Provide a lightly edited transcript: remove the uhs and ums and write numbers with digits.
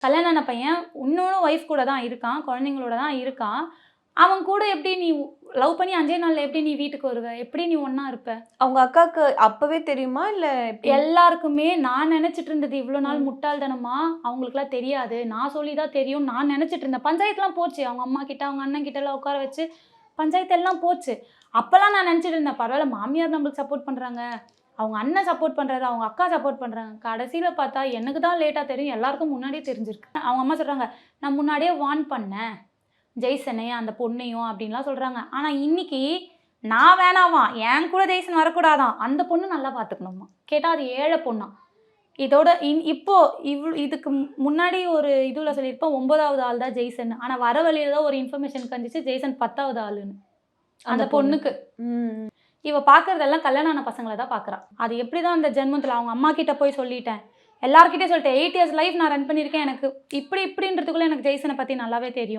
கல்யாணம் ஆன பையன் இன்னொரு ஒய்ஃப் கூட தான் இருக்கான், குழந்தைங்களோட தான் இருக்கான். அவன் கூட எப்படி நீ லவ் பண்ணி 5 நாள்ல எப்படி நீ வீட்டுக்கு வருவ? எப்படி நீ ஒண்ணா இருப்ப? அவங்க அக்காக்கு அப்பவே தெரியுமா? இல்ல எப்படி? எல்லாருக்குமே நான் நெனச்சிட்டு இருந்தது இவ்ளோ நாள் முட்டாள்தனமா, அவங்களுக்குலாம் தெரியாது. நான் சொல்லி தான் தெரியும்னு நான் நெனச்சிட்டு இருந்தேன். பஞ்சாயத்துலாம் போச்சு. அவங்க அம்மா கிட்ட, அவங்க அண்ணன் கிட்டலாம் உட்கார வச்சு பஞ்சாயத்து எல்லாம் போச்சு. அப்பலாம் நான் நெனச்சிட்டு இருந்தேன், பரவால்ல மாமியார் நம்மளுக்கு சப்போர்ட் பண்றாங்க. அவங்க அண்ணன் சப்போர்ட் பண்றாரு, அவங்க அக்கா சப்போர்ட் பண்றாங்க. கடைசில பார்த்தா எனக்கு தான் லேட்டா தெரியும். எல்லாருக்கும் முன்னாடியே தெரிஞ்சிருக்கு. அவங்க அம்மா சொல்றாங்க, "நான் முன்னாடியே வார்ன் பண்ணேன். ஜெய்சனையும் அந்த பொண்ணையும்" அப்படின்லாம் சொல்றாங்க. ஆனா இன்னைக்கு நான் வேணாமாம், என் கூட ஜெய்சன் வரக்கூடாதாம். அந்த பொண்ணு நல்லா பார்த்துக்கணுமா. கேட்டா அது ஏழை பொண்ணாம். இதோட இப்போ இதுக்கு முன்னாடி ஒரு இதுல சொல்லியிருப்பேன் 9வது ஆள் தான் ஜெய்சன். ஆனா வர வழியில தான் ஒரு இன்ஃபர்மேஷன் கண்டுச்சு ஜெய்சன் 10வது ஆளுன்னு. அந்த பொண்ணுக்கு. இவ பார்க்கறதெல்லாம் கல்யாணம் ஆன பசங்கள தான் பார்க்குறா. அது எப்படிதான் அந்த ஜென்மத்துல அவங்க அம்மா கிட்ட போய் சொல்லிட்டேன். எல்லார்கிட்டயும் சொல்லிட்டேன். 8 இயர்ஸ் லைஃப் நான் ரன் பண்ணியிருக்கேன். எனக்கு இப்படின்றதுக்குள்ள எனக்கு ஜெய்சனை பத்தி நல்லாவே தெரியும்.